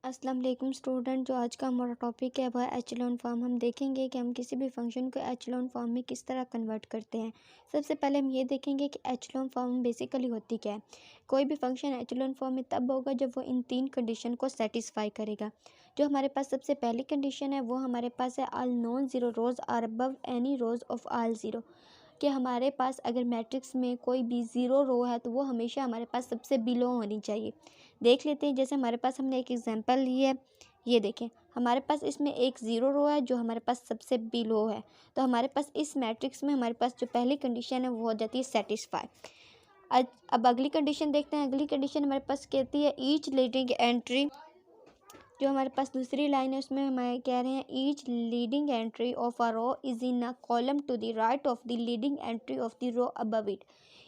अस्सलाम वालेकुम स्टूडेंट। जो आज का हमारा टॉपिक है वह एचेलॉन फॉर्म। हम देखेंगे कि हम किसी भी फंक्शन को एचेलॉन फॉर्म में किस तरह कन्वर्ट करते हैं। सबसे पहले हम ये देखेंगे कि एचेलॉन फॉर्म बेसिकली होती क्या है। कोई भी फंक्शन एचेलॉन फॉर्म में तब होगा जब वो इन 3 कंडीशन को सेटिस्फाई करेगा। जो हमारे पास सबसे पहली कंडीशन है वो हमारे पास है all non zero rows are above any rows of all zero, कि हमारे पास अगर मैट्रिक्स में कोई भी ज़ीरो रो है तो वो हमेशा हमारे पास सबसे बिलो होनी चाहिए। देख लेते हैं, जैसे हमारे पास हमने एक एग्जांपल ली है, ये देखें हमारे पास इसमें एक ज़ीरो रो है जो हमारे पास सबसे बिलो है। तो हमारे पास इस मैट्रिक्स में हमारे पास जो पहली कंडीशन है वो हो जाती है सेटिस्फाई। अब अगली कंडीशन देखते हैं। अगली कंडीशन हमारे पास कहती है ईच लीडिंग एंट्री। जो हमारे पास दूसरी लाइन है उसमें हमारे कह रहे हैं each leading entry of a row is in a column to the right of the leading entry of the row above it.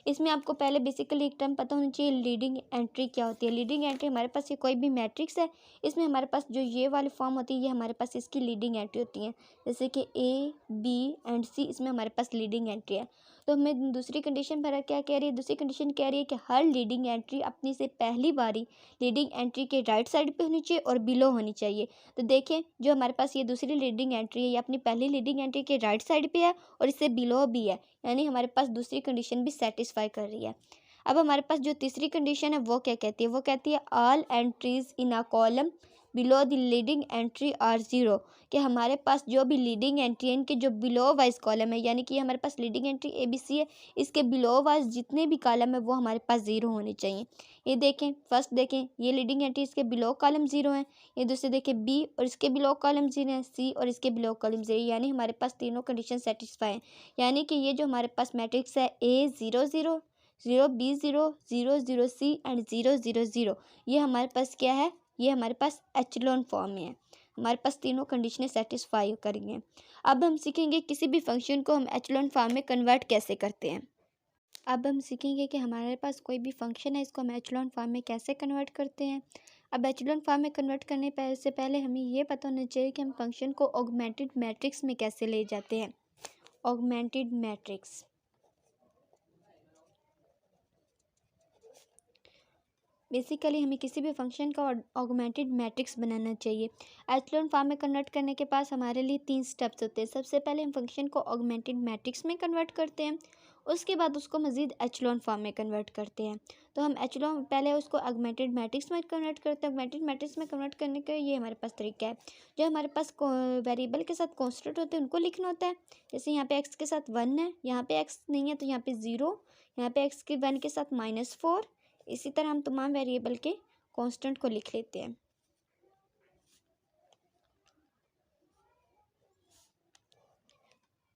इसमें आपको पहले बेसिकली एक टर्म पता होना चाहिए, लीडिंग एंट्री क्या होती है। लीडिंग एंट्री हमारे पास ये कोई भी मैट्रिक्स है, इसमें हमारे पास जो ये वाली फॉर्म होती है ये हमारे पास इसकी लीडिंग एंट्री होती है। जैसे कि ए बी एंड सी, इसमें हमारे पास लीडिंग एंट्री है। तो हमें दूसरी कंडीशन पर क्या कह रही है, दूसरी कंडीशन कह रही है कि हर लीडिंग एंट्री अपनी से पहली बारी लीडिंग एंट्री के राइट साइड पे होनी चाहिए और बिलो होनी चाहिए। तो देखें जो हमारे पास ये दूसरी लीडिंग एंट्री है ये अपनी पहली लीडिंग एंट्री के राइट साइड पे है और इससे बिलो भी है, यानी हमारे पास दूसरी कंडीशन भी सेटिस्फाई कर रही है। अब हमारे पास जो तीसरी कंडीशन है वो क्या कहती है, वो कहती है all entries in a column below the leading entry are zero, कि हमारे पास जो भी लीडिंग एंट्री है इनके जो बिलो वाइज कॉलम है, यानी कि हमारे पास leading entry A B C है, इसके बिलो वाइज जितने भी कॉलम है वो हमारे पास ज़ीरो होने चाहिए। ये देखें, फर्स्ट देखें ये लीडिंग एंट्री इसके बिलो कॉलम ज़ीरो है, ये दूसरे देखें बी और इसके बिलो कॉलम ज़ीरो है, सी और इसके बिलो कॉलम ज़ीरो, यानी हमारे पास तीनों कंडीशन सेटिस्फाई है। यानी कि ये जो हमारे पास मैट्रिक्स है A zero zero zero B zero zero zero C and zero zero zero, ये हमारे पास क्या है, ये हमारे पास एचेलॉन फॉर्म में है। हमारे पास तीनों कंडीशनें सेटिस्फाई करेंगे। अब हम सीखेंगे किसी भी फंक्शन को हम एचेलॉन फॉर्म में कन्वर्ट कैसे करते हैं। अब हम सीखेंगे कि हमारे पास कोई भी फंक्शन है इसको हम एचेलॉन फॉर्म में कैसे कन्वर्ट करते हैं। अब एचेलॉन फॉर्म में कन्वर्ट करने से पहले हमें ये पता होना चाहिए कि हम फंक्शन को ऑगमेंटेड मैट्रिक्स में कैसे ले जाते हैं। ऑगमेंटेड मैट्रिक्स, बेसिकली हमें किसी भी फंक्शन का ऑगमेंटेड मैट्रिक्स बनाना चाहिए। एचेलॉन फॉर्म में कन्वर्ट करने के पास हमारे लिए 3 स्टेप्स होते हैं। सबसे पहले हम फंक्शन को ऑगमेंटेड मैट्रिक्स में कन्वर्ट करते हैं, उसके बाद उसको मज़ीद एचेलॉन फॉर्म में कन्वर्ट करते हैं। तो हम एचेलॉन पहले उसको ऑगमेंटेड मैट्रिक्स में कन्वर्ट करते हैं। ऑगमेंटेड मैट्रिक्स में कन्वर्ट करने का ये हमारे पास तरीका है। जो हमारे पास वेरिएबल के साथ कॉन्स्टेंट होते हैं उनको लिखना होता है। जैसे यहाँ पे एक्स के साथ 1 है, यहाँ पे एक्स नहीं है तो यहाँ पे 0, यहाँ पे एक्स के 1 के साथ -4। इसी तरह हम तमाम वेरिएबल के कांस्टेंट को लिख लेते हैं।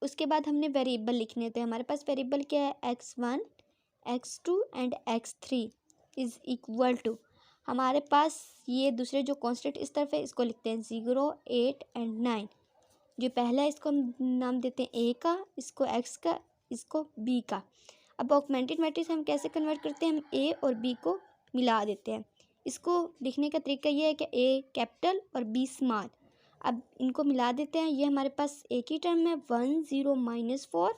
उसके बाद हमने वेरिएबल लिखने होते हैं। हमारे पास वेरिएबल क्या है, x1 x2 and x3 is equal to, हमारे पास ये दूसरे जो कांस्टेंट इस तरफ है इसको लिखते हैं 0 8 एंड 9। जो पहला है इसको हम नाम देते हैं a का, इसको x का, इसको b का। अब ऑगमेंटेड मैट्रिक्स हम कैसे कन्वर्ट करते हैं, हम a और b को मिला देते हैं। इसको लिखने का तरीका ये है कि a कैपिटल और b स्मॉल। अब इनको मिला देते हैं, ये हमारे पास एक ही टर्म है 1 0 -4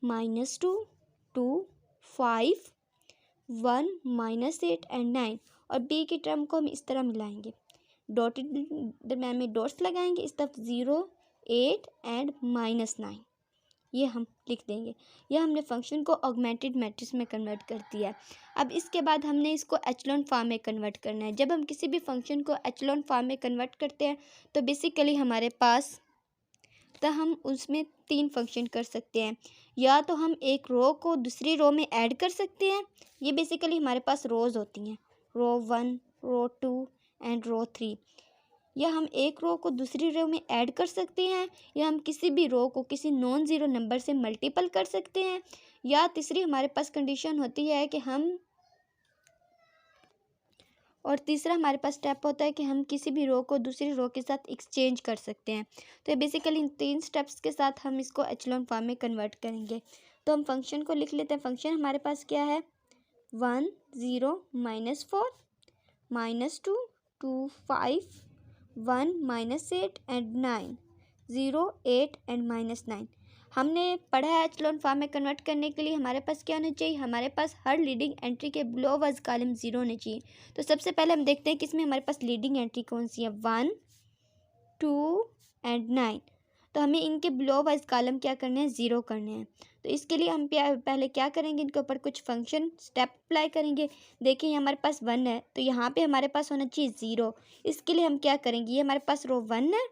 -2 2 5 1 -8 एंड 9। और b की टर्म को हम इस तरह मिलाएंगे, डॉटेड दरम्यान में डॉट्स लगाएंगे, इस तरफ 0 8 एंड -9, ये हम लिख देंगे। यह हमने फंक्शन को ऑगमेंटेड मैट्रिक्स में कन्वर्ट कर दिया है। अब इसके बाद हमने इसको एचेलॉन फॉर्म में कन्वर्ट करना है। जब हम किसी भी फंक्शन को एचेलॉन फॉर्म में कन्वर्ट करते हैं तो बेसिकली हमारे पास तो हम उसमें 3 फंक्शन कर सकते हैं। या तो हम एक रो को दूसरी रो में ऐड कर सकते हैं, ये बेसिकली हमारे पास रोज़ होती हैं, रो 1 रो 2 एंड रो 3। या हम एक रो को दूसरी रो में ऐड कर सकते हैं, या हम किसी भी रो को किसी नॉन ज़ीरो नंबर से मल्टीपल कर सकते हैं। या तीसरी हमारे पास कंडीशन होती है कि तीसरा हमारे पास स्टेप होता है कि हम किसी भी रो को दूसरी रो के साथ एक्सचेंज कर सकते हैं। तो बेसिकली इन 3 स्टेप्स के साथ हम इसको एचेलॉन फॉर्म में कन्वर्ट करेंगे। तो हम फंक्शन को लिख लेते हैं। फंक्शन हमारे पास क्या है, 1 0 -4 -2 2 5 1 -8 एंड 9 0 8 एंड -9। हमने पढ़ा है एचेलॉन फॉर्म में कन्वर्ट करने के लिए हमारे पास क्या होना चाहिए, हमारे पास हर लीडिंग एंट्री के बिलो वाइज कॉलम 0 होने चाहिए। तो सबसे पहले हम देखते हैं कि इसमें हमारे पास लीडिंग एंट्री कौन सी है, 1 2 एंड 9। तो हमें इनके बिलो वाइज कॉलम क्या करने हैं, 0 करने हैं। तो इसके लिए हम पहले क्या करेंगे, इनके ऊपर कुछ फंक्शन स्टेप अप्लाई करेंगे। देखिए हमारे पास 1 है तो यहाँ पे हमारे पास होना चाहिए 0। इसके लिए हम क्या करेंगे, ये हमारे पास रो 1 है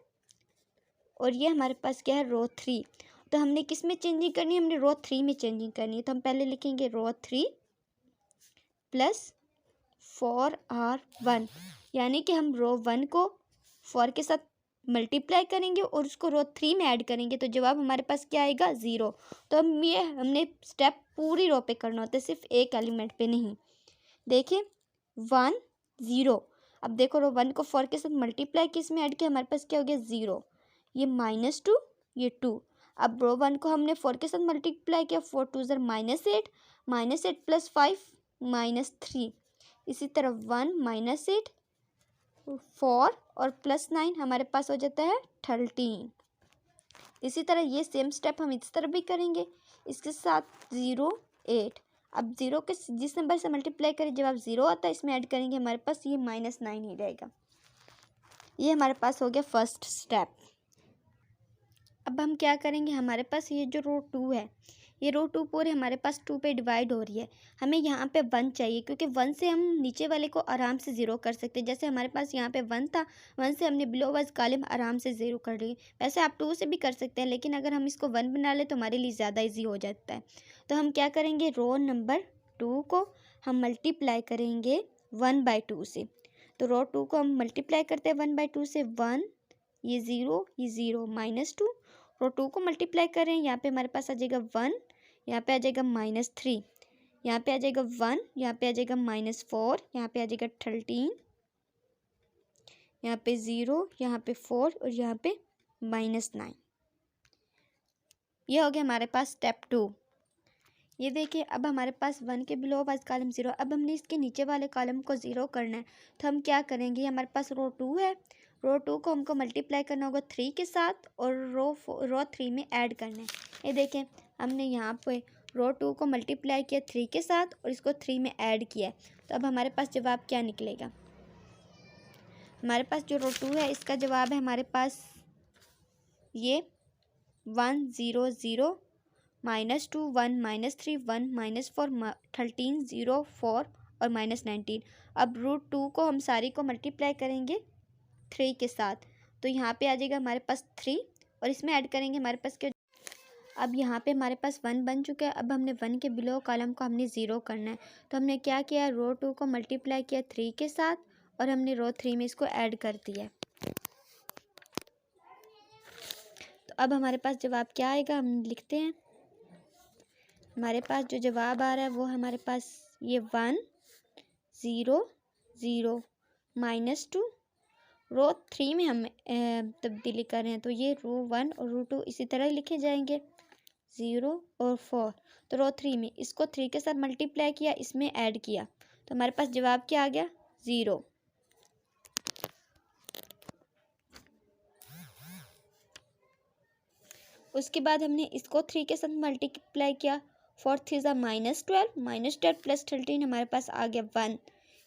और ये हमारे पास क्या है, रो 3। तो हमने किस में चेंजिंग करनी है, हमने रो 3 में चेंजिंग करनी है। तो हम पहले लिखेंगे रो 3 प्लस 4R1, यानी कि हम रो 1 को 4 के साथ मल्टीप्लाई करेंगे और उसको रो 3 में ऐड करेंगे तो जवाब हमारे पास क्या आएगा, 0। तो हमने स्टेप पूरी रो पे करना होता है, सिर्फ एक एलिमेंट पे नहीं। देखिए 1 0। अब देखो रो 1 को 4 के साथ मल्टीप्लाई किस में ऐड किया, हमारे पास क्या हो गया, 0। ये -2, ये 2। अब रो 1 को हमने 4 के साथ मल्टीप्लाई किया, 4 2 ज़र -8, -8 प्लस 5 -3। इसी तरह 1 -8 4 और प्लस 9 हमारे पास हो जाता है 13। इसी तरह ये सेम स्टेप हम इस तरह भी करेंगे, इसके साथ 0 8। अब 0 के जिस नंबर से मल्टीप्लाई करें जवाब 0 आता है, इसमें ऐड करेंगे हमारे पास ये -9 ही रहेगा। ये हमारे पास हो गया फर्स्ट स्टेप। अब हम क्या करेंगे, हमारे पास ये जो रो 2 है, ये रो 2 पूरे हमारे पास 2 पे डिवाइड हो रही है। हमें यहाँ पे 1 चाहिए क्योंकि 1 से हम नीचे वाले को आराम से 0 कर सकते हैं। जैसे हमारे पास यहाँ पे 1 था, 1 से हमने बिलो वाइज कॉलम आराम से 0 कर ली। वैसे आप 2 से भी कर सकते हैं, लेकिन अगर हम इसको 1 बना ले तो हमारे लिए ज़्यादा ईजी हो जाता है। तो हम क्या करेंगे, रो नंबर 2 को हम मल्टीप्लाई करेंगे 1/2 से। तो रो 2 को हम मल्टीप्लाई करते हैं 1/2 से, 1 ये 0 ये 0 -2। रो 2 को मल्टीप्लाई करें, यहाँ पे हमारे पास आ जाएगा 1, यहाँ पे आ जाएगा -3, यहाँ पे आ जाएगा 1, यहाँ पे आ जाएगा -4, यहाँ पे आ जाएगा 13, यहाँ पे 0, यहाँ पे 4 और यहाँ पे -9। ये हो गया हमारे पास स्टेप 2। ये देखिए अब हमारे पास 1 के बिलो वाइज कॉलम 0। अब हमने इसके नीचे वाले कॉलम को 0 करना है। तो हम क्या करेंगे, हमारे पास रो 2 है, रो 2 को हमको मल्टीप्लाई करना होगा 3 के साथ और रो 3 में ऐड करना है। ये देखें हमने यहाँ पे रो 2 को मल्टीप्लाई किया 3 के साथ और इसको 3 में ऐड किया है। तो अब हमारे पास जवाब क्या निकलेगा, हमारे पास जो रो 2 है इसका जवाब है हमारे पास ये 1 0 0 -2 1 -3 1 -4 13 0 4 और -19। अब रूट 2 को हम सारी को मल्टीप्लाई करेंगे 3 के साथ, तो यहाँ पे आ जाएगा हमारे पास 3 और इसमें ऐड करेंगे हमारे पास क्या, अब यहाँ पे हमारे पास 1 बन चुका है। अब हमने 1 के बिलो कॉलम को हमने 0 करना है। तो हमने क्या किया, रो 2 को मल्टीप्लाई किया 3 के साथ और हमने रो 3 में इसको ऐड कर दिया। तो अब हमारे पास जवाब क्या आएगा, हम लिखते हैं। हमारे पास जो जवाब आ रहा है वो हमारे पास ये 1 0 0 -2। रो 3 में हम तब्दीली कर रहे हैं तो ये रो 1 और रो 2 इसी तरह लिखे जाएंगे, 0 और 4। तो रो 3 में इसको 3 के साथ मल्टीप्लाई किया, इसमें ऐड किया, तो हमारे पास जवाब क्या आ गया, 0। उसके बाद हमने इसको 3 के साथ मल्टीप्लाई किया, 4 3 -12 प्लस 13 हमारे पास आ गया 1।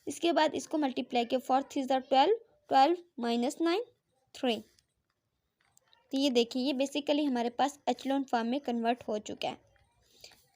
इसके बाद इसको मल्टीप्लाई किया, 4 3 12 12 -9 3। तो ये देखिए ये बेसिकली हमारे पास एचेलॉन फॉर्म में कन्वर्ट हो चुका है।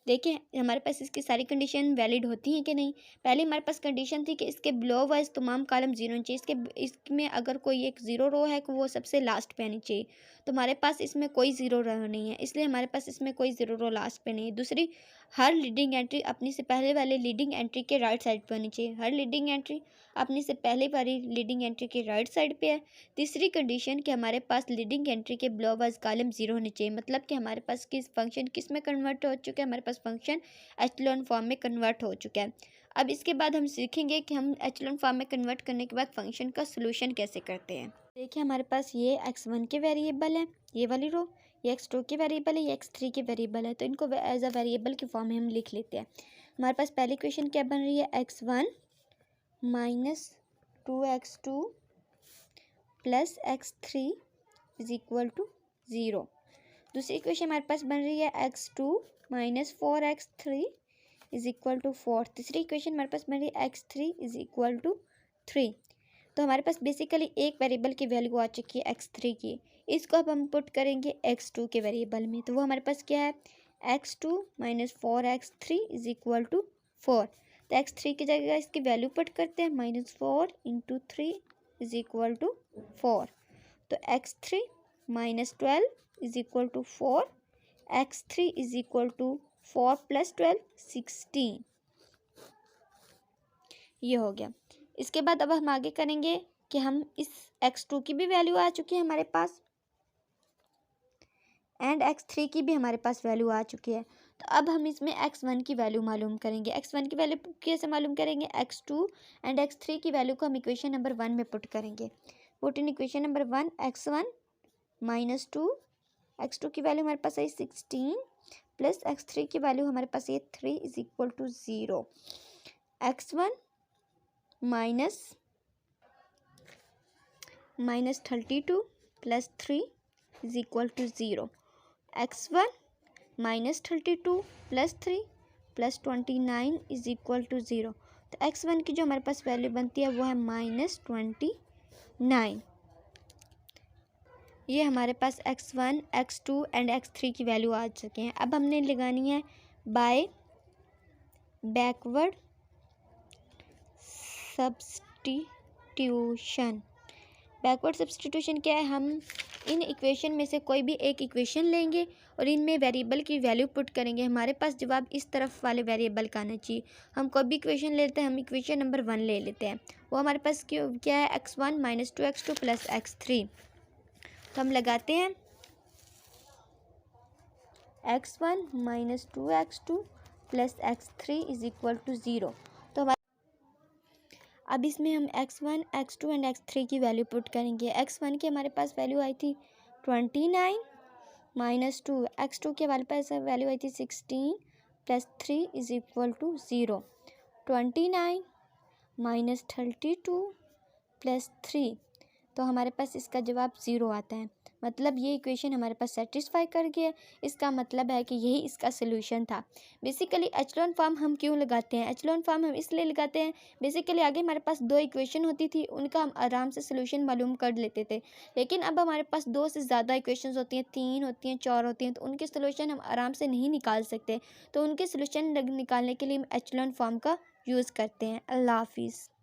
देखिए हमारे पास इसकी सारी कंडीशन वैलिड होती हैं कि नहीं। पहले हमारे पास कंडीशन थी कि इसके बिलो वाइज तमाम कॉलम 0 होने चाहिए, इसमें अगर कोई एक 0 रो है तो वो सबसे लास्ट पे आनी चाहिए। तो हमारे पास इसमें कोई 0 रो नहीं है, इसलिए हमारे पास इसमें कोई 0 रो लास्ट पे नहीं है। दूसरी, हर लीडिंग एंट्री अपनी से पहले वाले लीडिंग एंट्री के राइट साइड पे होनी चाहिए। हर लीडिंग एंट्री अपनी से पहले वाली लीडिंग एंट्री के राइट साइड पे है। तीसरी कंडीशन कि हमारे पास लीडिंग एंट्री के बिलो वाइज कॉलम 0 होने चाहिए, मतलब कि हमारे पास किस फंक्शन किस में कन्वर्ट हो चुका है, हमारे पास फंक्शन एचेलॉन फॉर्म में कन्वर्ट हो चुका है। अब इसके बाद हम सीखेंगे कि हम एचेलॉन फॉर्म में कन्वर्ट करने के बाद फंक्शन का सोल्यूशन कैसे करते हैं। देखिए हमारे पास ये x1 के वेरिएबल है, ये वाली रो, ये x2 के वेरिएबल है, ये x3 के वेरिएबल है। तो इनको एज अ वेरिएबल के फॉर्म में हम लिख लेते हैं। हमारे पास पहली इक्वेशन क्या बन रही है, x1 -2x2 + x3 = 0। दूसरी इक्वेशन हमारे पास बन रही है x2 minus 4x3 is equal to 4। तीसरी इक्वेशन हमारे पास बन रही है x3 इज इक्वल टू 3। तो हमारे पास बेसिकली एक वेरिएबल की वैल्यू आ चुकी है x3 की, इसको अब हम पुट करेंगे x2 के वेरिएबल में। तो वो हमारे पास क्या है, x2 minus 4x3 is equal to 4। तो x3 की जगह इसकी वैल्यू पुट करते हैं, -4 इंटू 3 इज इक्वल टू 4। तो x3 minus 12 is equal to 4। x3 is equal to 4 plus 12 16। ये हो गया। इसके बाद अब हम आगे करेंगे कि हम इस x2 की भी वैल्यू आ चुकी है हमारे पास एंड x3 की भी हमारे पास वैल्यू आ चुकी है। तो अब हम इसमें x1 की वैल्यू मालूम करेंगे। x1 की वैल्यू कैसे मालूम करेंगे, x2 एंड x3 की वैल्यू को हम इक्वेशन नंबर 1 में पुट करेंगे। Put in equation number 1 x1 minus 2, x2 की वैल्यू हमारे पास आई 16 प्लस x3 की वैल्यू हमारे पास ये 3 is equal to 0। x1 minus 32 plus 3 is equal to 0। x1 minus 32 plus 3 plus 29 is equal to 0। तो x1 की जो हमारे पास वैल्यू बनती है वो है -29। ये हमारे पास x1 x2 एंड x3 की वैल्यू आ चुके हैं। अब हमने लगानी है by backward substitution. Backward substitution क्या है, हम इन इक्वेशन में से कोई भी एक इक्वेशन लेंगे और इनमें वेरिएबल की वैल्यू पुट करेंगे। हमारे पास जवाब इस तरफ वाले वेरिएबल का आना चाहिए। हम कोई भी इक्वेशन लेते हैं, हम इक्वेशन नंबर 1 ले लेते हैं। वो हमारे पास क्या है, x1 minus 2x2 plus x3। तो हम लगाते हैं x1 minus 2x2 plus x3 is equal to 0। तो अब इसमें हम x1 x2 एंड x3 की वैल्यू पुट करेंगे। x1 की हमारे पास वैल्यू आई थी 29 माइनस 2, x2 के हमारे पास वैल्यू आई थी 16 plus 3 is equal to 0। 29 minus 32 plus 3, तो हमारे पास इसका जवाब 0 आता है। मतलब ये इक्वेशन हमारे पास सेटिस्फाई कर गया। इसका मतलब है कि यही इसका सोल्यूशन था। बेसिकली एचलॉन फॉर्म हम क्यों लगाते हैं, एचलॉन फॉर्म हम इसलिए लगाते हैं, बेसिकली आगे हमारे पास 2 इक्वेशन होती थी, उनका हम आराम से सोल्यूशन मालूम कर लेते थे। लेकिन अब हमारे पास 2 से ज़्यादा इक्वेशन होती हैं, 3 होती हैं, 4 होती हैं, तो उनके सोल्यूशन हम आराम से नहीं निकाल सकते। तो उनके सोल्यूशन निकालने के लिए हम एचलॉन फॉर्म का यूज़ करते हैं। अल्लाह हाफिज़।